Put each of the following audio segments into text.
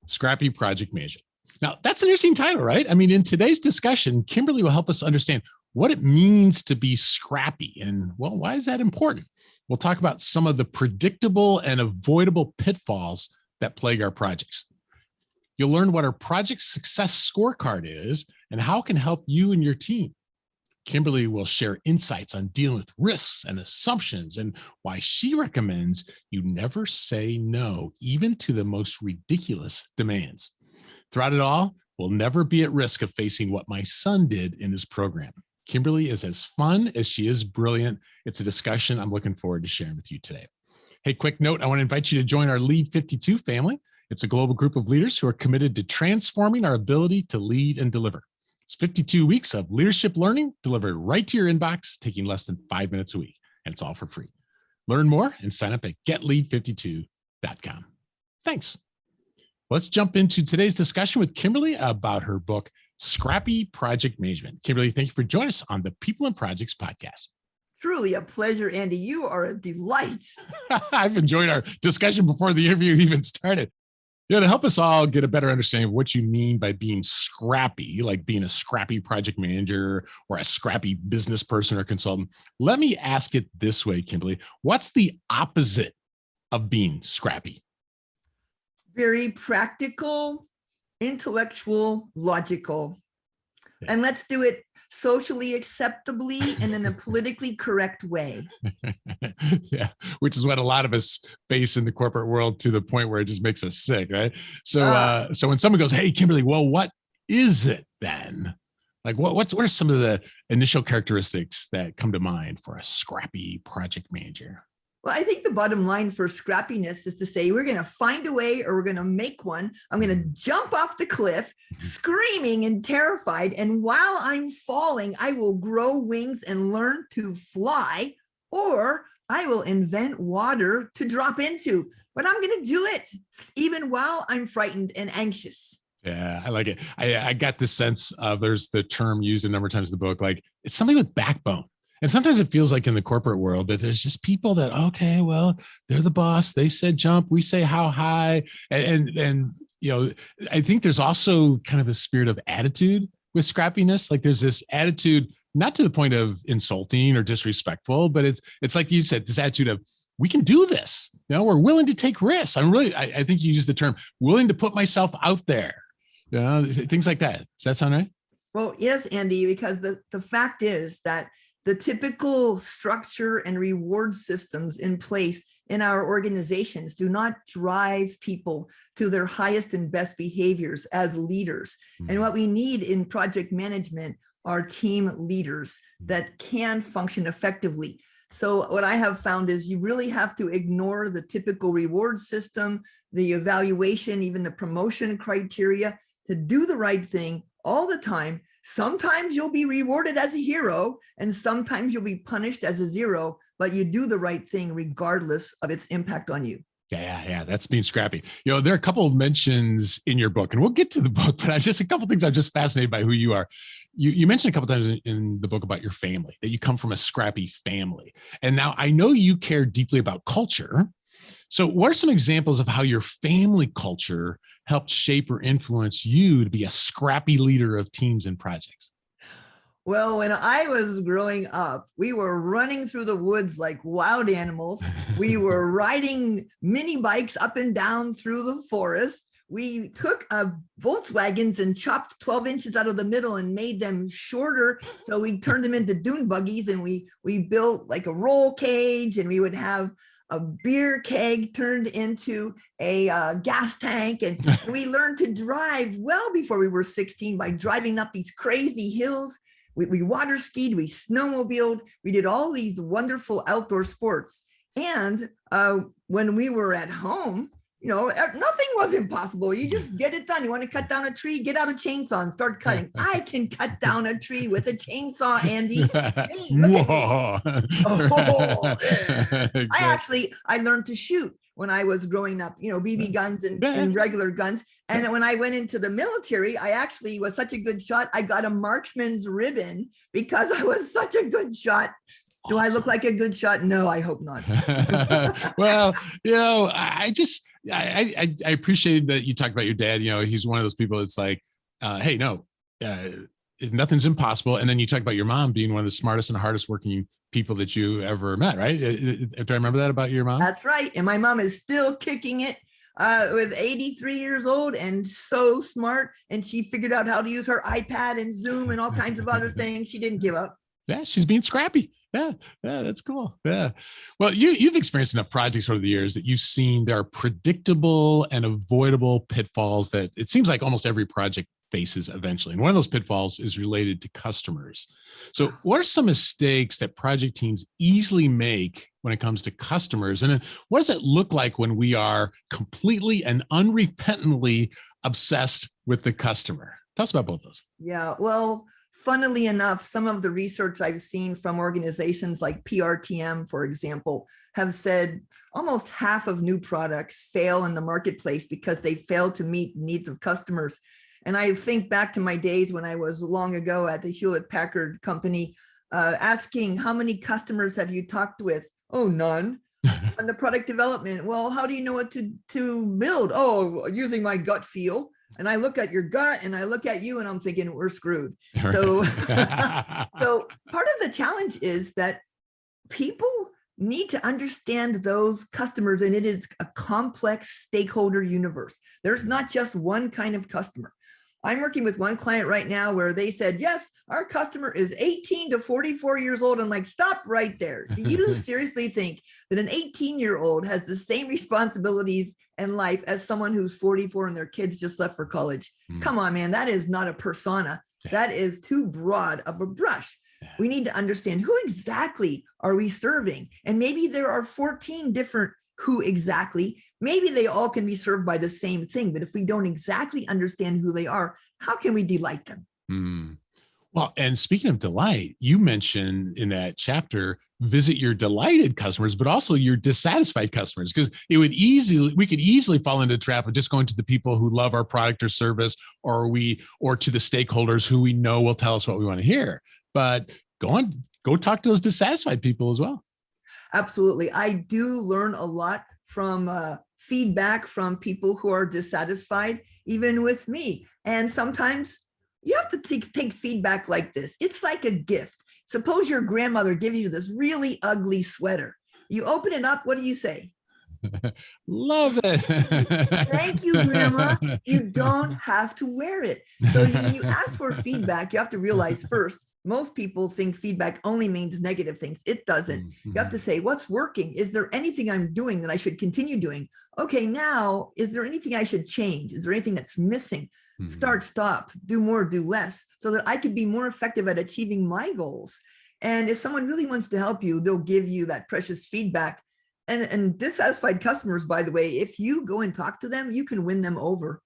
Scrappy Project Management. Now, that's an interesting title, right? I mean, in today's discussion, Kimberly will help us understand what it means to be scrappy and, well, why is that important? We'll talk about some of the predictable and avoidable pitfalls that plague our projects. You'll learn what our Project Success Scorecard is and how it can help you and your team. Kimberly will share insights on dealing with risks and assumptions and why she recommends you never say no, even to the most ridiculous demands. Throughout it all, we'll never be at risk of facing what my son did in his program. Kimberly is as fun as she is brilliant. It's a discussion I'm looking forward to sharing with you today. Hey, quick note, I want to invite you to join our Lead 52 family. It's a global group of leaders who are committed to transforming our ability to lead and deliver. It's 52 weeks of leadership learning delivered right to your inbox, taking less than 5 minutes a week, and it's all for free. Learn more and sign up at getlead52.com. Thanks. Let's jump into today's discussion with Kimberly about her book, Scrappy Project Management. Kimberly, thank you for joining us on the People and Projects podcast. Truly a pleasure, Andy. You are a delight. I've enjoyed our discussion before the interview even started. To help us all get a better understanding of what you mean by being scrappy, like being a scrappy project manager or a scrappy business person or consultant, let me ask it this way, Kimberly. What's the opposite of being scrappy? Very practical, intellectual, logical. Yeah. And let's do it socially acceptably and in a politically correct way. Yeah, which is what a lot of us face in the corporate world to the point where it just makes us sick, right? So, so when someone goes, "Hey, Kimberly, well, what is it then?" Like, what are some of the initial characteristics that come to mind for a scrappy project manager? Well, I think the bottom line for scrappiness is to say, we're going to find a way or we're going to make one. I'm going to jump off the cliff, screaming and terrified. And while I'm falling, I will grow wings and learn to fly, or I will invent water to drop into. But I'm going to do it even while I'm frightened and anxious. Yeah, I like it. I got this sense of, there's the term used a number of times in the book, like it's something with backbone. And sometimes it feels like in the corporate world that there's just people that, okay, well, they're the boss. They said jump, we say how high. And you know, I think there's also kind of the spirit of attitude with scrappiness. Like there's this attitude, not to the point of insulting or disrespectful, but it's like you said, this attitude of, we can do this. You know, we're willing to take risks. I think you used the term willing to put myself out there. You know, things like that. Does that sound right? Well, yes, Andy, because the fact is that the typical structure and reward systems in place in our organizations do not drive people to their highest and best behaviors as leaders. And what we need in project management are team leaders that can function effectively. So what I have found is you really have to ignore the typical reward system, the evaluation, even the promotion criteria, to do the right thing all the time. Sometimes you'll be rewarded as a hero and sometimes you'll be punished as a zero, but you do the right thing regardless of its impact on you. Yeah, that's being scrappy. You know, there are a couple of mentions in your book, and we'll get to the book, but just a couple of things I'm just fascinated by who you are. You mentioned a couple of times in the book about your family, that you come from a scrappy family. And now I know you care deeply about culture. So what are some examples of how your family culture helped shape or influence you to be a scrappy leader of teams and projects? Well, when I was growing up, we were running through the woods like wild animals. We were riding mini bikes up and down through the forest. We took Volkswagens and chopped 12 inches out of the middle and made them shorter. So we turned them into dune buggies, and we built like a roll cage, and we would have a beer keg turned into a gas tank. And we learned to drive well before we were 16 by driving up these crazy hills. We water skied, we snowmobiled, we did all these wonderful outdoor sports. And when we were at home, you know, nothing was impossible. You just get it done. You want to cut down a tree, get out a chainsaw and start cutting. I can cut down a tree with a chainsaw, Andy. Hey, look at me. Oh, yeah. I learned to shoot when I was growing up, you know, BB guns and regular guns. And when I went into the military, I actually was such a good shot. I got a marksman's ribbon because I was such a good shot. Do I look Awesome. like a good shot? No, I hope not. Well, I appreciate that you talked about your dad. He's one of those people that's like, hey, no, uh, nothing's impossible. And then you talk about your mom being one of the smartest and hardest working people that you ever met, right? Do I remember that about your mom? That's right. And my mom is still kicking it with 83 years old and so smart. And she figured out how to use her iPad and Zoom and all kinds of other things. She didn't give up. Yeah, she's being scrappy. Yeah, that's cool. Yeah. Well, you've experienced enough projects over the years that you've seen there are predictable and avoidable pitfalls that it seems like almost every project faces eventually. And one of those pitfalls is related to customers. So what are some mistakes that project teams easily make when it comes to customers? And then what does it look like when we are completely and unrepentantly obsessed with the customer? Tell us about both of those. Yeah, well, funnily enough, some of the research I've seen from organizations like PRTM, for example, have said almost half of new products fail in the marketplace because they fail to meet needs of customers. And I think back to my days when I was long ago at the Hewlett Packard company, asking how many customers have you talked with? Oh, none. On the product development, well, how do you know what to build? Oh, using my gut feel. And I look at your gut and I look at you and I'm thinking we're screwed. Right. So, so part of the challenge is that people need to understand those customers, and it is a complex stakeholder universe. There's not just one kind of customer. I'm working with one client right now where they said, yes, our customer is 18 to 44 years old. I'm like, stop right there. Do you seriously think that an 18-year-old has the same responsibilities in life as someone who's 44 and their kids just left for college? Come on, man, that is not a persona. That is too broad of a brush. We need to understand who exactly are we serving? And maybe there are 14 different who exactly, maybe they all can be served by the same thing, but if we don't exactly understand who they are, how can we delight them? Well, and speaking of delight, you mentioned in that chapter, visit your delighted customers, but also your dissatisfied customers, because we could easily fall into the trap of just going to the people who love our product or service, or to the stakeholders who we know will tell us what we want to hear. But go talk to those dissatisfied people as well. Absolutely. I do learn a lot from feedback from people who are dissatisfied, even with me. And sometimes you have to take feedback like this. It's like a gift. Suppose your grandmother gives you this really ugly sweater. You open it up. What do you say? Love it. Thank you, Grandma. You don't have to wear it. So when you ask for feedback, you have to realize first, most people think feedback only means negative things. It doesn't. You have to say, what's working? Is there anything I'm doing that I should continue doing? Okay, now, is there anything I should change? Is there anything that's missing? Start, stop, do more, do less, so that I could be more effective at achieving my goals. And if someone really wants to help you, they'll give you that precious feedback. And dissatisfied customers, by the way, if you go and talk to them, you can win them over.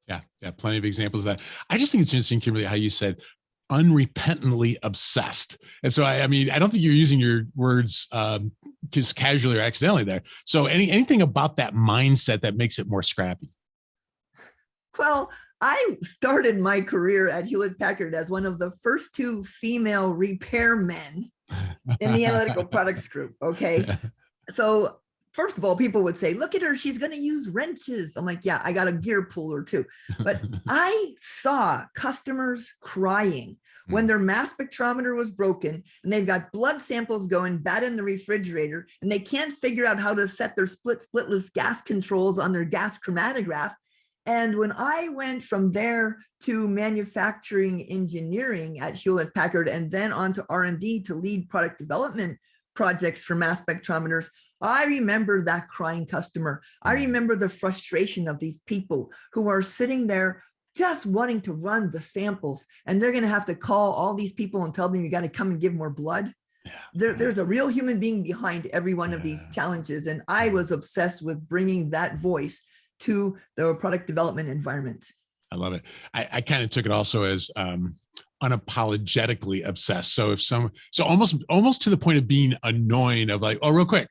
Yeah, plenty of examples of that. I just think it's interesting, Kimberly, how you said unrepentantly obsessed. And so, I mean, I don't think you're using your words just casually or accidentally there. So anything about that mindset that makes it more scrappy? Well, I started my career at Hewlett Packard as one of the first two female repairmen in the analytical products group. Okay. So first of all, people would say, look at her, she's going to use wrenches. I'm like, yeah, I got a gear puller too. But I saw customers crying when their mass spectrometer was broken and they've got blood samples going bad in the refrigerator and they can't figure out how to set their splitless gas controls on their gas chromatograph. And when I went from there to manufacturing engineering at Hewlett Packard and then on to R&D to lead product development projects for mass spectrometers, I remember that crying customer. I remember the frustration of these people who are sitting there just wanting to run the samples, and they're going to have to call all these people and tell them you got to come and give more blood. There's a real human being behind every one of these challenges. And I was obsessed with bringing that voice to the product development environment. I love it. I kind of took it also as unapologetically obsessed. So almost to the point of being annoying of like, oh, real quick,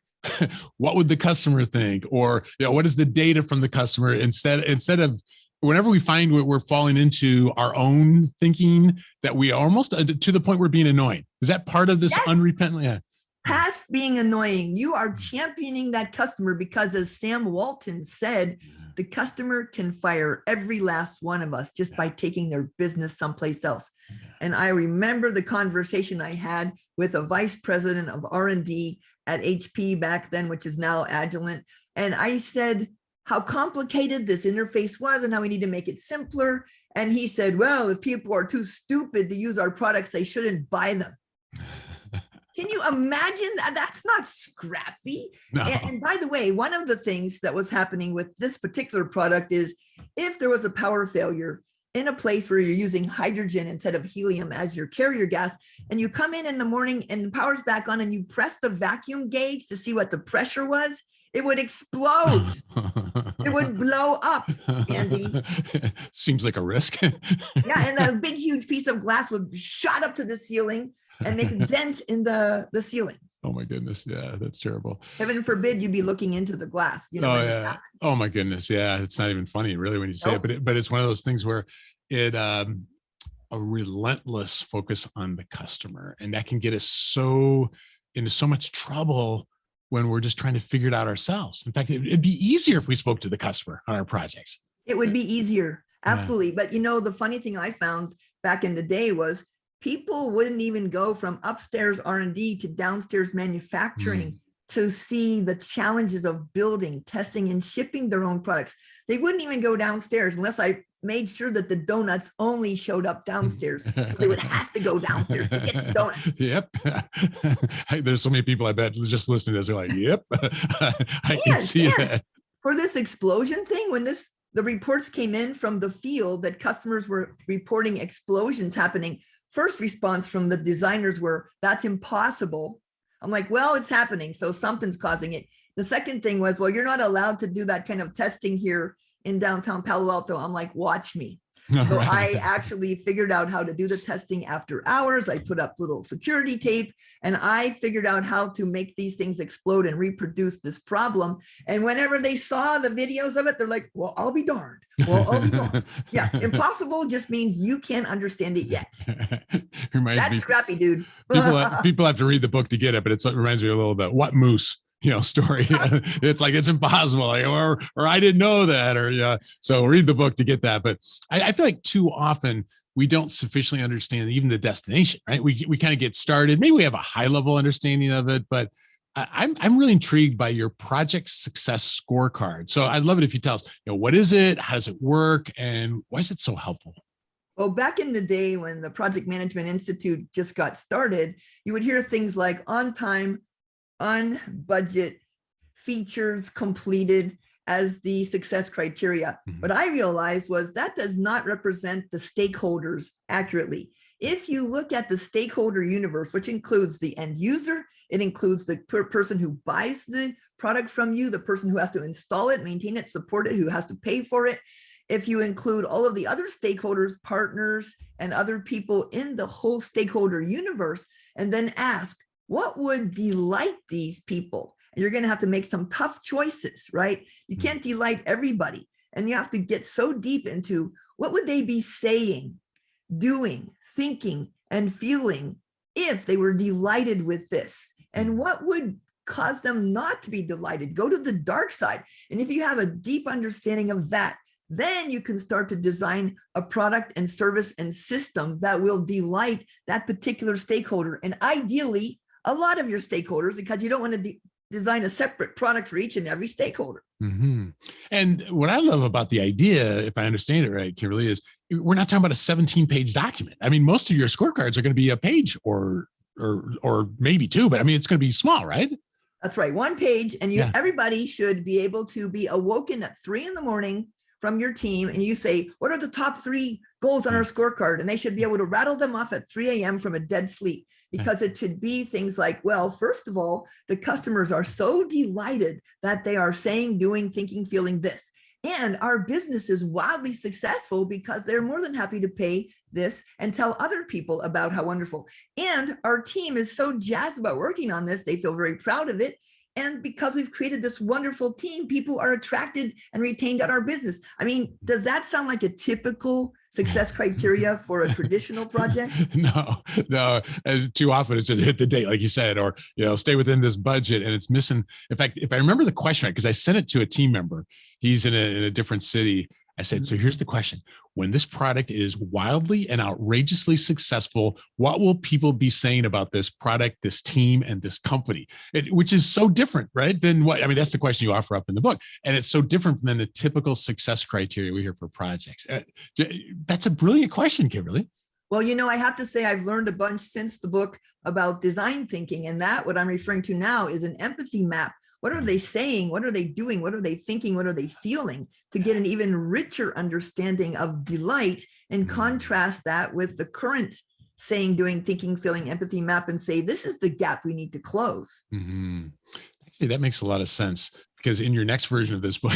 what would the customer think? Or, what is the data from the customer? Instead of whenever we find we're falling into our own thinking, that we are almost to the point we're being annoying. Is that part of this unrepentant? Yeah. Past being annoying, you are championing that customer because, as Sam Walton said, the customer can fire every last one of us just by taking their business someplace else. And I remember the conversation I had with a vice president of R&D at HP back then, which is now Agilent. And I said how complicated this interface was and how we need to make it simpler. And he said, well, if people are too stupid to use our products, they shouldn't buy them. Can you imagine that? That's not scrappy. No. And by the way, one of the things that was happening with this particular product is if there was a power failure in a place where you're using hydrogen instead of helium as your carrier gas, and you come in the morning and the power's back on and you press the vacuum gauge to see what the pressure was, it would explode. It would blow up, Andy. Seems like a risk. Yeah, and a big, huge piece of glass would shot up to the ceiling and make a dent in the ceiling. Oh my goodness. Yeah, that's terrible. Heaven forbid you be looking into the glass. You know, oh yeah. Oh my goodness. Yeah. It's not even funny really when you say it, but it's one of those things where it, a relentless focus on the customer, and that can get us so into so much trouble when we're just trying to figure it out ourselves. In fact, it'd be easier if we spoke to the customer on our projects. It would be easier. Absolutely. Yeah. But you know, the funny thing I found back in the day was people wouldn't even go from upstairs R&D to downstairs manufacturing to see the challenges of building, testing, and shipping their own products. They wouldn't even go downstairs unless I made sure that the donuts only showed up downstairs. So they would have to go downstairs to get the donuts. Yep. There's so many people I bet just listening to this are like, yep, I can see that. For this explosion thing, when the reports came in from the field that customers were reporting explosions happening, first response from the designers were, that's impossible. I'm like, well, it's happening, so something's causing it. The second thing was, well, you're not allowed to do that kind of testing here in downtown Palo Alto. I'm like, watch me. So I actually figured out how to do the testing after hours. I put up little security tape and I figured out how to make these things explode and reproduce this problem. And whenever they saw the videos of it, they're like, well, I'll be darned. Well, I'll be darned. Yeah, impossible just means you can't understand it yet. That's scrappy, dude. people have to read the book to get it, but it reminds me a little bit, what moose? Story. It's like, it's impossible, like, or I didn't know that, or yeah. So read the book to get that. But I feel like too often we don't sufficiently understand even the destination, right? We kind of get started. Maybe we have a high level understanding of it, but I'm really intrigued by your Project Success Scorecard. So I'd love it if you tell us, what is it? How does it work? And why is it so helpful? Well, back in the day when the Project Management Institute just got started, you would hear things like on time, on budget, features completed as the success criteria. What I realized was that does not represent the stakeholders accurately. If you look at the stakeholder universe, which includes the end user, it includes the person who buys the product from you, the person who has to install it, maintain it, support it, who has to pay for it. If you include all of the other stakeholders, partners, and other people in the whole stakeholder universe, and then ask, what would delight these people? And you're going to have to make some tough choices, right? You can't delight everybody. And you have to get so deep into what would they be saying, doing, thinking, and feeling if they were delighted with this? And what would cause them not to be delighted? Go to the dark side. And if you have a deep understanding of that, then you can start to design a product and service and system that will delight that particular stakeholder. And ideally, a lot of your stakeholders, because you don't want to design a separate product for each and every stakeholder. Mm-hmm. And what I love about the idea, if I understand it right, Kimberly, is we're not talking about a 17-page document. I mean, most of your scorecards are going to be a page or maybe two, but I mean, it's going to be small, right? That's right. One page. And everybody should be able to be awoken at 3 a.m. from your team. And you say, what are the top 3 goals on our scorecard? And they should be able to rattle them off at 3 a.m. from a dead sleep, because it should be things like, well, first of all, the customers are so delighted that they are saying, doing, thinking, feeling this. And our business is wildly successful because they're more than happy to pay this and tell other people about how wonderful. And our team is so jazzed about working on this. They feel very proud of it. And because we've created this wonderful team, people are attracted and retained at our business. I mean, does that sound like a typical success criteria for a traditional project? No. Too often it's just hit the date, like you said, or, stay within this budget, and it's missing. In fact, if I remember the question right, because I sent it to a team member, he's in a different city. I said, so here's the question. When this product is wildly and outrageously successful, what will people be saying about this product, this team, and this company? Which is so different, right? Than that's the question you offer up in the book. And it's so different than the typical success criteria we hear for projects. That's a brilliant question, Kimberly. Well, I have to say I've learned a bunch since the book about design thinking, and that what I'm referring to now is an empathy map. What are they saying? What are they doing? What are they thinking? What are they feeling? To get an even richer understanding of delight and contrast that with the current saying, doing, thinking, feeling, empathy map and say, this is the gap we need to close. Mm-hmm. Actually, that makes a lot of sense. Because in your next version of this book,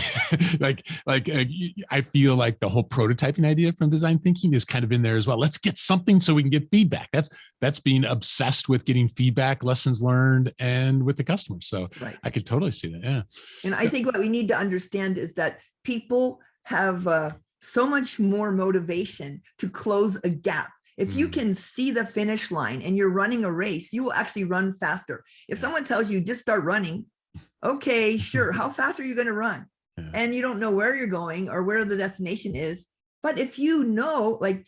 I feel like the whole prototyping idea from design thinking is kind of in there as well. Let's get something so we can get feedback. That's being obsessed with getting feedback, lessons learned, and with the customer. So right. I could totally see that. Yeah. And I think what we need to understand is that people have so much more motivation to close a gap. If you can see the finish line and you're running a race, you will actually run faster. If someone tells you just start running, okay, sure. How fast are you going to run? Yeah. And you don't know where you're going or where the destination is. But if you know, like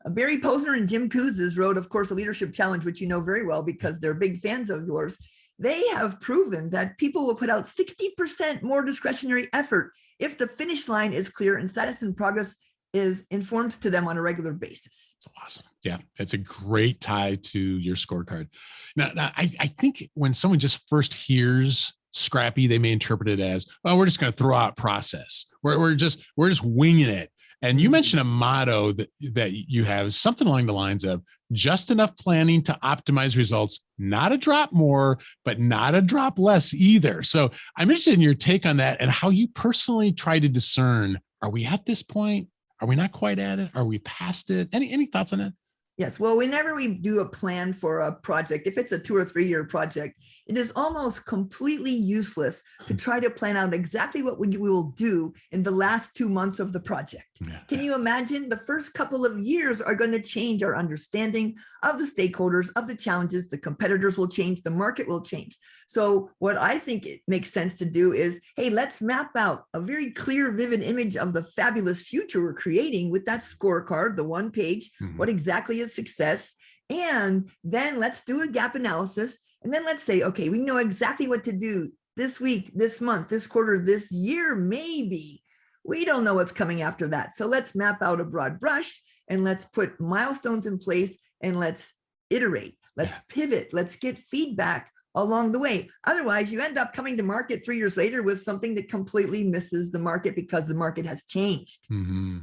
Barry Posner and Jim Kouzes wrote, of course, a leadership challenge, which you know very well because they're big fans of yours. They have proven that people will put out 60% more discretionary effort if the finish line is clear and status and progress is informed to them on a regular basis. That's awesome. Yeah, it's a great tie to your scorecard. Now I think when someone just first hears Scrappy, they may interpret it as, well, we're just going to throw out process. We're just winging it. And you mentioned a motto that you have, something along the lines of just enough planning to optimize results, not a drop more, but not a drop less either. So I'm interested in your take on that and how you personally try to discern, are we at this point? Are we not quite at it? Are we past it? Any thoughts on that? Yes. Well, whenever we do a plan for a project, if it's a 2 or 3 year project, it is almost completely useless to try to plan out exactly what we will do in the last 2 months of the project. Yeah. Can you imagine? The first couple of years are going to change our understanding of the stakeholders, of the challenges. The competitors will change. The market will change. So what I think it makes sense to do is, hey, let's map out a very clear, vivid image of the fabulous future we're creating with that scorecard, the one page, what exactly is success. And then let's do a gap analysis. And then let's say, okay, we know exactly what to do this week, this month, this quarter, this year, maybe. We don't know what's coming after that. So let's map out a broad brush and let's put milestones in place and let's iterate. Let's pivot. Let's get feedback along the way. Otherwise, you end up coming to market 3 years later with something that completely misses the market because the market has changed. Mm-hmm.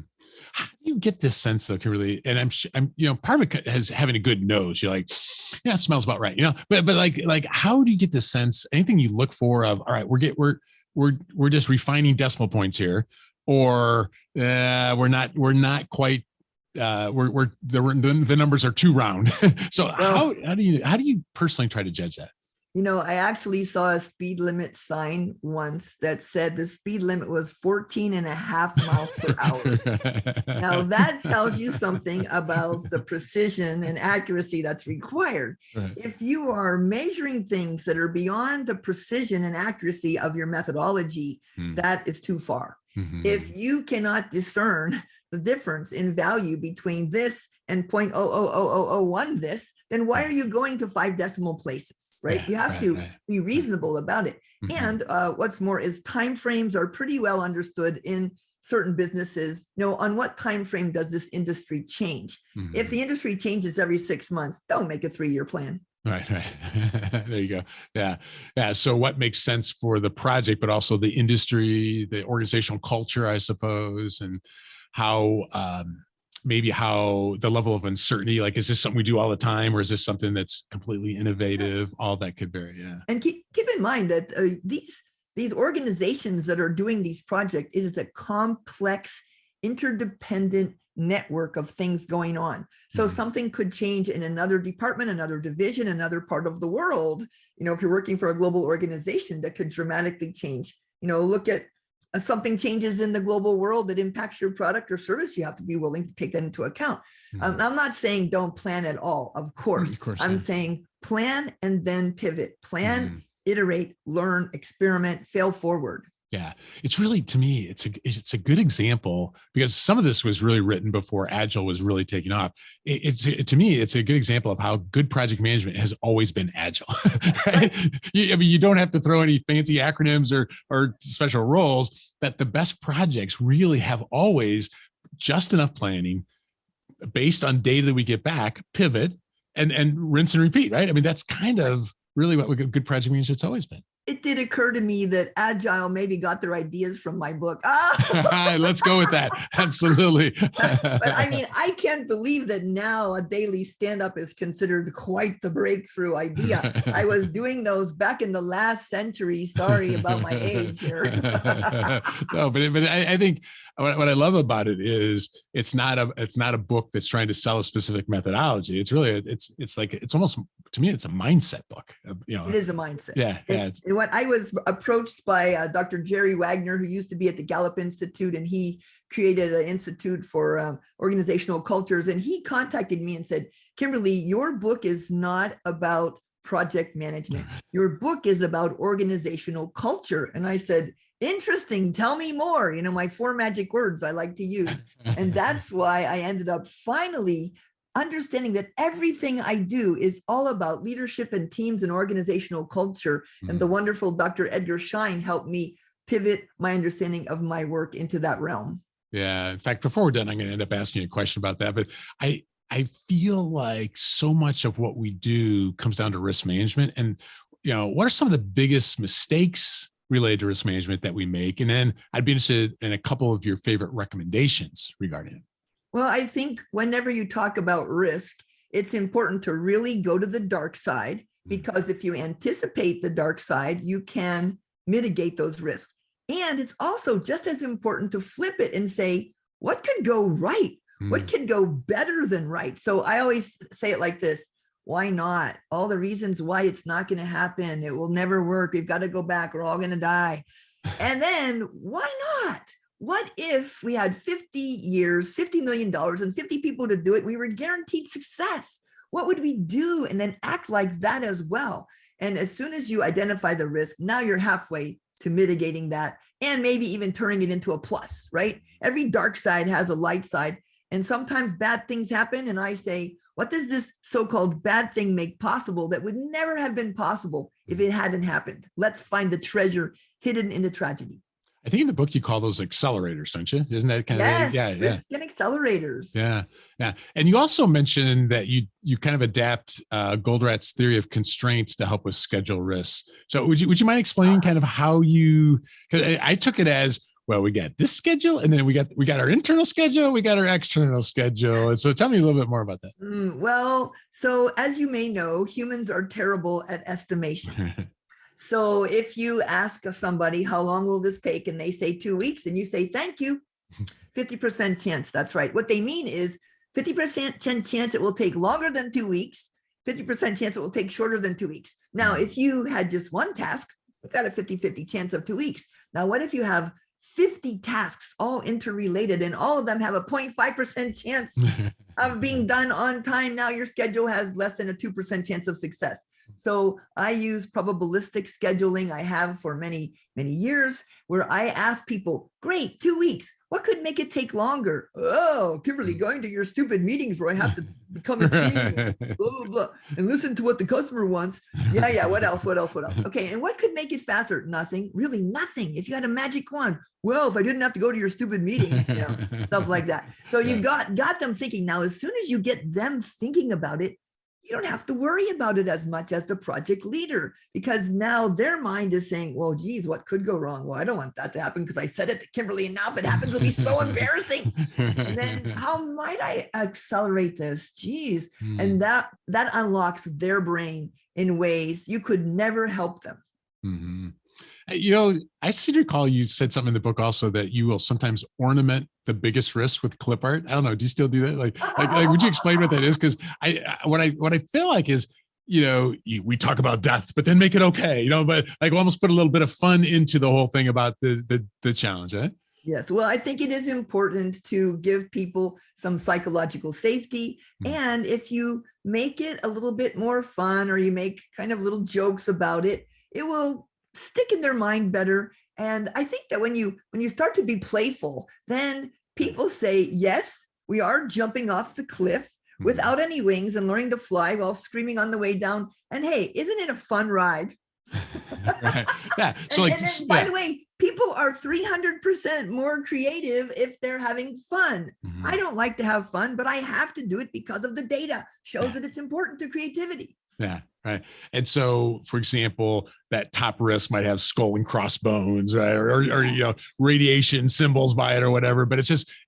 How do you get this sense though, Kimberly? And I'm part of it has having a good nose. You're like, yeah, it smells about right, but like, how do you get the sense, anything you look for of, all right, we're just refining decimal points here, or we're not quite, the numbers are too round. So how do you personally try to judge that? I actually saw a speed limit sign once that said the speed limit was 14.5 miles per hour. Now that tells you something about the precision and accuracy that's required. Right. If you are measuring things that are beyond the precision and accuracy of your methodology, that is too far. Mm-hmm. If you cannot discern the difference in value between this and 0.00001 this, then why are you going to 5 decimal places, right? You have to be reasonable about it. Mm-hmm. And what's more is timeframes are pretty well understood in certain businesses. On what time frame does this industry change? Mm-hmm. If the industry changes every 6 months, don't make a 3-year plan. Right. There you go. Yeah. So what makes sense for the project, but also the industry, the organizational culture, I suppose, and how maybe how the level of uncertainty, like, is this something we do all the time, or is this something that's completely innovative? All that could vary. Yeah. And keep in mind that these organizations that are doing these projects is a complex interdependent network of things going on. So something could change in another department, another division, another part of the world. If you're working for a global organization, that could dramatically change. Look at something changes in the global world that impacts your product or service. You have to be willing to take that into account. I'm not saying don't plan at all. Of course I'm saying plan and then pivot, plan, iterate, learn, experiment, fail forward. Yeah, it's really, to me, it's a good example, because some of this was really written before Agile was really taking off. To me, it's a good example of how good project management has always been Agile. Right? You don't have to throw any fancy acronyms or special roles. That the best projects really have always just enough planning based on data that we get back, pivot, and rinse and repeat. Right? I mean, that's kind of really what good project management's always been. It did occur to me that Agile maybe got their ideas from my book. Let's go with that. Absolutely. But I mean, I can't believe that now a daily stand-up is considered quite the breakthrough idea. I was doing those back in the last century. Sorry about my age here. No, but I think what I love about it is it's not a book that's trying to sell a specific methodology. It's really, it's almost, to me, it's a mindset book. It is a mindset. Yeah. And when I was approached by Dr. Jerry Wagner, who used to be at the Gallup Institute, and he created an institute for organizational cultures. And he contacted me and said, Kimberly, your book is not about project management. Your book is about organizational culture. And I said, interesting. Tell me more. My 4 magic words I like to use. And that's why I ended up finally understanding that everything I do is all about leadership and teams and organizational culture. And the wonderful Dr. Edgar Schein helped me pivot my understanding of my work into that realm. Yeah. In fact, before we're done, I'm going to end up asking you a question about that. But I feel like so much of what we do comes down to risk management. And, what are some of the biggest mistakes related to risk management that we make? And then I'd be interested in a couple of your favorite recommendations regarding it. Well, I think whenever you talk about risk, it's important to really go to the dark side, because if you anticipate the dark side, you can mitigate those risks. And it's also just as important to flip it and say, what could go right? What could go better than right? So I always say it like this: why not? All the reasons why it's not going to happen. It will never work. We've got to go back. We're all going to die. And then why not? What if we had 50 years, $50 million, and 50 people to do it? We were guaranteed success. What would we do? And then act like that as well. And as soon as you identify the risk, now you're halfway to mitigating that, and maybe even turning it into a plus, right? Every dark side has a light side, and sometimes bad things happen. And I say, what does this so-called bad thing make possible that would never have been possible if it hadn't happened? Let's find the treasure hidden in the tragedy. I think in the book you call those accelerators, don't you? Isn't that kind of? Yes, risk and accelerators. Yeah. And you also mentioned that you kind of adapt Goldratt's theory of constraints to help with schedule risks. So would you mind explaining kind of how you? Because I took it as, well, we got this schedule, and then we got our internal schedule, we got our external schedule. And so tell me a little bit more about that. Well, so as you may know, humans are terrible at estimations. So if you ask somebody, how long will this take? And they say 2 weeks, and you say, thank you, 50% chance. That's right. What they mean is 50% chance it will take longer than 2 weeks, 50% chance it will take shorter than 2 weeks. Now, if you had just one task, you've got a 50-50 chance of 2 weeks. Now, what if you have 50 tasks all interrelated, and all of them have a 0.5% chance of being done on time? Now your schedule has less than a 2% chance of success. So I use probabilistic scheduling. I have for many, many years, where I ask people, great, 2 weeks. What could make it take longer? Oh, Kimberly, going to your stupid meetings where I have to become a team, and blah, blah, blah, and listen to what the customer wants. Yeah. What else? Okay. And what could make it faster? Nothing, really nothing. If you had a magic wand, well, if I didn't have to go to your stupid meetings, stuff like that. So you got them thinking. Now, as soon as you get them thinking about it, you don't have to worry about it as much as the project leader, because now their mind is saying, well, geez, what could go wrong? Well, I don't want that to happen because I said it to Kimberly, and now if it happens, it'll be so embarrassing. And then how might I accelerate this? Geez. And that unlocks their brain in ways you could never help them. I seem to recall you said something in the book also that you will sometimes ornament the biggest risk with clip art. I don't know. Do you still do that? Like would you explain what that is? Because what I feel like is, we talk about death, but then make it okay, but like almost put a little bit of fun into the whole thing about the challenge, right? Yes. Well, I think it is important to give people some psychological safety. And if you make it a little bit more fun, or you make kind of little jokes about it, it will stick in their mind better. And I think that when you start to be playful, then people say, yes, we are jumping off the cliff without any wings and learning to fly while screaming on the way down. And hey, isn't it a fun ride? Right. Yeah. So and then, by the way, people are 300% more creative if they're having fun. I don't like to have fun, but I have to do it because of the data shows that it's important to creativity. Yeah. Right. And so, for example, that top risk might have skull and crossbones, right? Or radiation symbols by it or whatever, but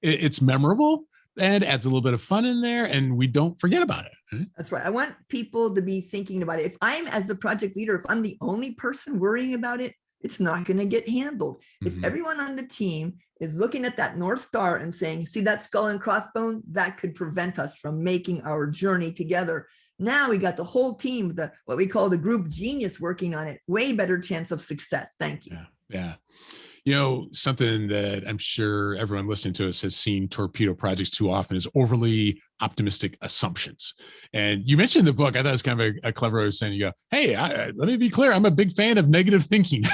it's memorable and adds a little bit of fun in there, and we don't forget about it. Right? That's right. I want people to be thinking about it. If I'm, as the project leader, if I'm the only person worrying about it, it's not going to get handled. If everyone on the team is looking at that North Star and saying, see that skull and crossbone, that could prevent us from making our journey together. Now we got the whole team, what we call the group genius, working on it. Way better chance of success. Thank you. Yeah. Something that I'm sure everyone listening to us has seen torpedo projects too often is overly optimistic assumptions. And you mentioned in the book, I thought it was kind of a clever way of saying, you go, hey, let me be clear. I'm a big fan of negative thinking,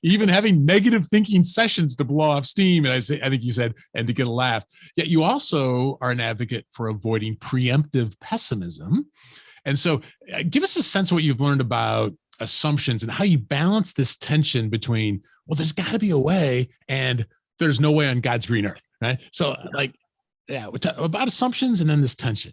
even having negative thinking sessions to blow off steam. And I think you said, and to get a laugh. Yet you also are an advocate for avoiding preemptive pessimism. And so give us a sense of what you've learned about assumptions and how you balance this tension between, well, there's got to be a way and there's no way on God's green earth, right? So about assumptions and then this tension.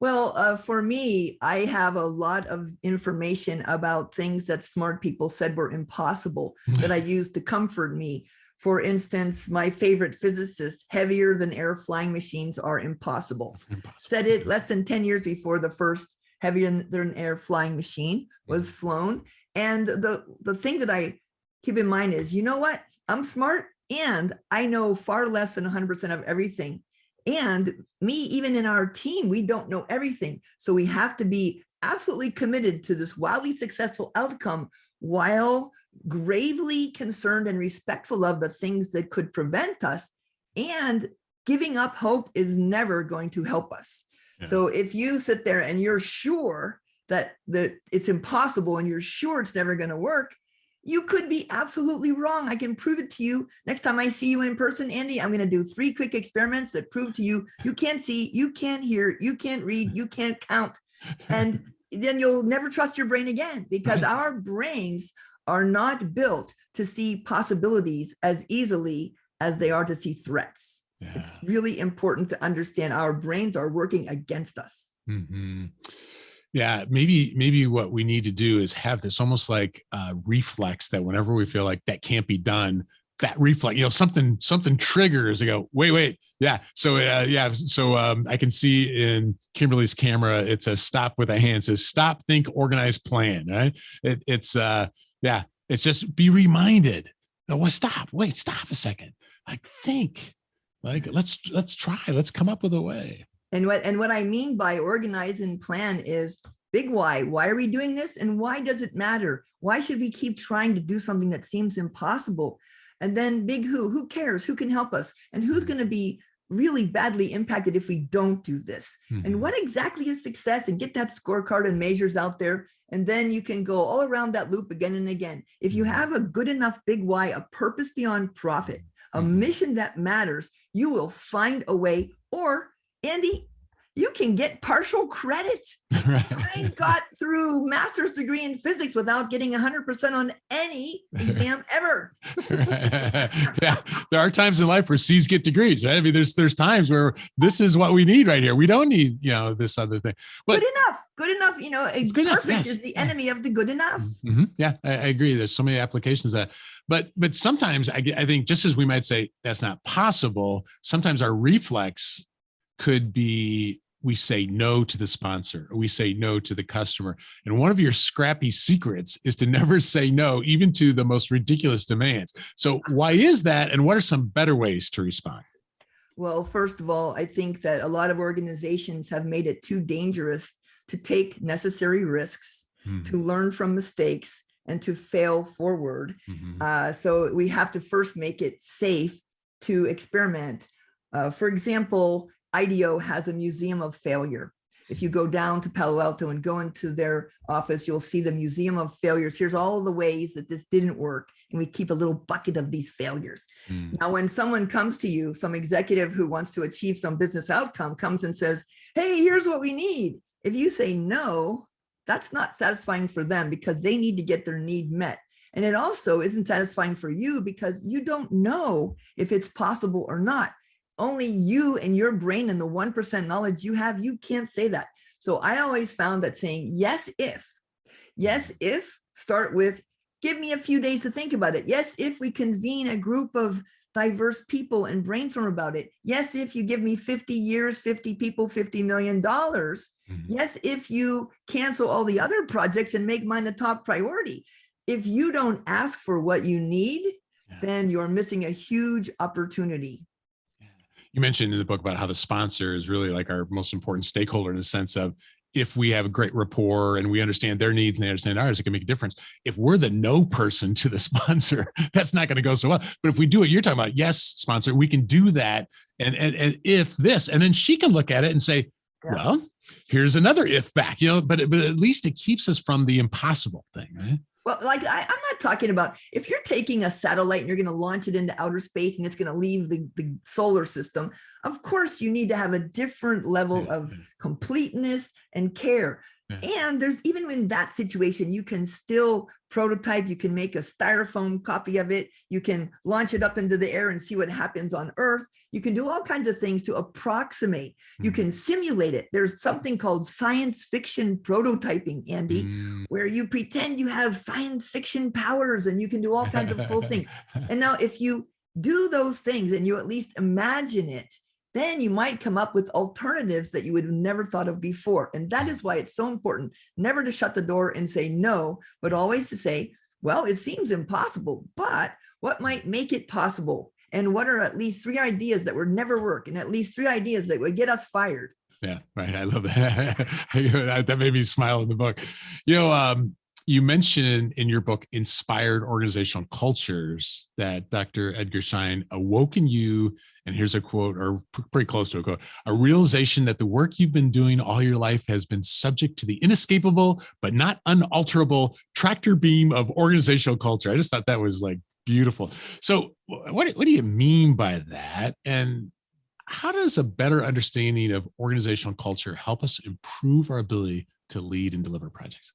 Well, for me, I have a lot of information about things that smart people said were impossible that I used to comfort me. For instance, my favorite physicist, heavier than air flying machines are impossible. Said it less than 10 years before the first heavier than air flying machine was flown. And the thing that I keep in mind is, you know what? I'm smart and I know far less than 100% of everything. And me, even in our team, we don't know everything. So we have to be absolutely committed to this wildly successful outcome while gravely concerned and respectful of the things that could prevent us. And giving up hope is never going to help us. Yeah. So if you sit there and you're sure that it's impossible and you're sure it's never going to work, you could be absolutely wrong. I can prove it to you. Next time I see you in person, Andy, I'm going to do 3 quick experiments that prove to you, you can't see, you can't hear, you can't read, you can't count. And then you'll never trust your brain again, because our brains are not built to see possibilities as easily as they are to see threats. Yeah. It's really important to understand our brains are working against us. Mm-hmm. Yeah, maybe what we need to do is have this almost like reflex that whenever we feel like that can't be done, that reflex, something triggers. I go, wait, yeah. So I can see in Kimberly's camera, it says stop with a hand. It says stop, think, organize, plan. Right? It's just be reminded. No, stop a second. Like think, like let's try. Let's come up with a way. And what I mean by organize and plan is big why. Why are we doing this? And why does it matter? Why should we keep trying to do something that seems impossible? And then big who cares? Who can help us? And who's going to be really badly impacted if we don't do this? Mm-hmm. And what exactly is success? And get that scorecard and measures out there. And then you can go all around that loop again and again. If you have a good enough big why, a purpose beyond profit, a mission that matters, you will find a way. Or Andy, you can get partial credit. Right. I got through master's degree in physics without getting 100% on any exam ever. Right. Yeah, there are times in life where C's get degrees, right? I mean, there's times where this is what we need right here. We don't need, this other thing. But good enough. Good perfect enough, yes. Is the enemy of the good enough. Mm-hmm. Yeah, I agree. There's so many applications of that. But sometimes I think just as we might say that's not possible, sometimes our reflex could be we say no to the sponsor, or we say no to the customer. And one of your scrappy secrets is to never say no, even to the most ridiculous demands. So why is that? And what are some better ways to respond? Well, first of all, I think that a lot of organizations have made it too dangerous to take necessary risks, to learn from mistakes, and to fail forward. So we have to first make it safe to experiment. For example, IDEO has a museum of failure. If you go down to Palo Alto and go into their office, you'll see the museum of failures. Here's all the ways that this didn't work. And we keep a little bucket of these failures. Now, when someone comes to you, some executive who wants to achieve some business outcome comes and says, hey, here's what we need. If you say no, that's not satisfying for them because they need to get their need met. And it also isn't satisfying for you because you don't know if it's possible or not. Only you and your brain and the 1% knowledge you have, you can't say that. So I always found that saying yes, if, start with, give me a few days to think about it. Yes, if we convene a group of diverse people and brainstorm about it. Yes, if you give me 50 years, 50 people, $50 million. Yes, if you cancel all the other projects and make mine the top priority. If you don't ask for what you need, then you're missing a huge opportunity. You mentioned in the book about how the sponsor is really like our most important stakeholder in the sense of if we have a great rapport and we understand their needs and they understand ours, it can make a difference. If we're the no person to the sponsor, that's not going to go so well. But if we do what you're talking about, yes, sponsor, we can do that. And if this, and then she can look at it and say, well, here's another if back, but at least it keeps us from the impossible thing, right? Well, like I'm not talking about if you're taking a satellite and you're going to launch it into outer space and it's going to leave the solar system. Of course, you need to have a different level of completeness and care. And there's even in that situation, you can still prototype. You can make a styrofoam copy of it. You can launch it up into the air and see what happens on Earth. You can do all kinds of things to approximate. You can simulate it. There's something called science fiction prototyping, Andy, where you pretend you have science fiction powers and you can do all kinds of cool things. And now if you do those things and you at least imagine it, then you might come up with alternatives that you would have never thought of before. And that is why it's so important never to shut the door and say no, but always to say, well, it seems impossible, but what might make it possible? And what are at least 3 ideas that would never work and at least 3 ideas that would get us fired? Yeah, right. I love that. That made me smile in the book. You mentioned in your book, Inspired Organizational Cultures, that Dr. Edgar Schein awoke in you, and here's a quote, or pretty close to a quote, a realization that the work you've been doing all your life has been subject to the inescapable, but not unalterable tractor beam of organizational culture. I just thought that was like beautiful. So what do you mean by that? And how does a better understanding of organizational culture help us improve our ability to lead and deliver projects?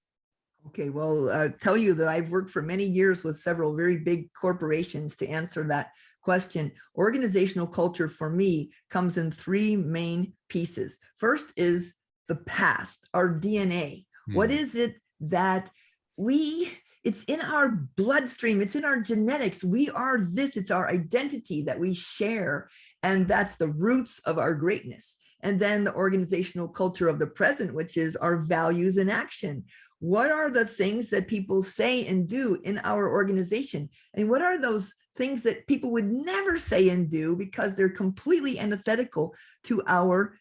Okay, well, I'll tell you that I've worked for many years with several very big corporations to answer that question. Organizational culture for me comes in 3 main pieces. First is the past, our DNA. What is it that it's in our bloodstream, it's in our genetics. We are this, it's our identity that we share. And that's the roots of our greatness. And then the organizational culture of the present, which is our values in action. What are the things that people say and do in our organization? And what are those things that people would never say and do because they're completely antithetical to our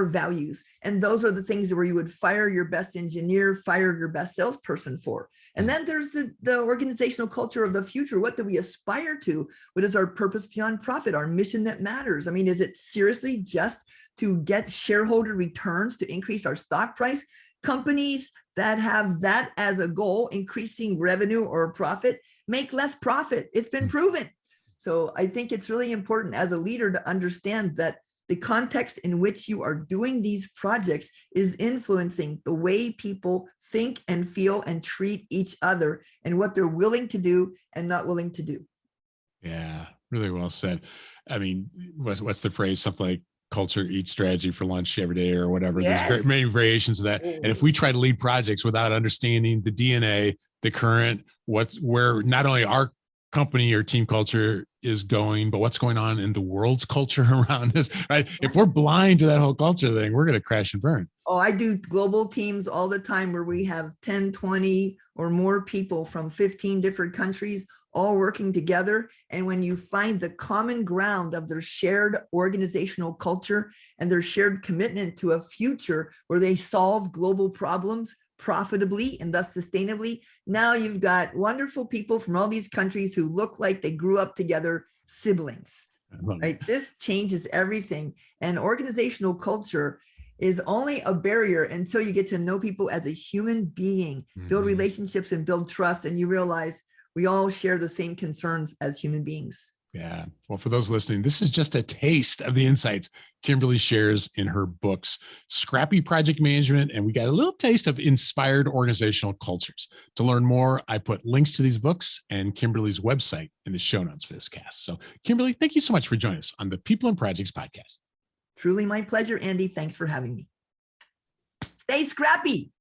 values? And those are the things where you would fire your best engineer, fire your best salesperson for. And then there's the organizational culture of the future. What do we aspire to? What is our purpose beyond profit, our mission that matters? I mean, is it seriously just to get shareholder returns to increase our stock price? Companies that have that as a goal, increasing revenue or profit, make less profit. It's been proven. So I think it's really important as a leader to understand that the context in which you are doing these projects is influencing the way people think and feel and treat each other and what they're willing to do and not willing to do. Yeah, really well said. I mean, what's the phrase? Something like culture eats strategy for lunch every day or whatever. Yes. There's many variations of that. And if we try to lead projects without understanding the DNA, the current, where not only our company or team culture is going, but what's going on in the world's culture around us, right? If we're blind to that whole culture thing, we're going to crash and burn. Oh, I do global teams all the time where we have 10, 20 or more people from 15 different countries all working together. And when you find the common ground of their shared organizational culture and their shared commitment to a future where they solve global problems profitably and thus sustainably, now you've got wonderful people from all these countries who look like they grew up together, siblings, right? This changes everything. And organizational culture is only a barrier until you get to know people as a human being, build relationships and build trust. And you realize we all share the same concerns as human beings. Yeah. Well, for those listening, this is just a taste of the insights Kimberly shares in her books, Scrappy Project Management, and we got a little taste of inspired organizational cultures. To learn more, I put links to these books and Kimberly's website in the show notes for this cast. So, Kimberly, thank you so much for joining us on the People and Projects podcast. Truly my pleasure, Andy. Thanks for having me. Stay scrappy.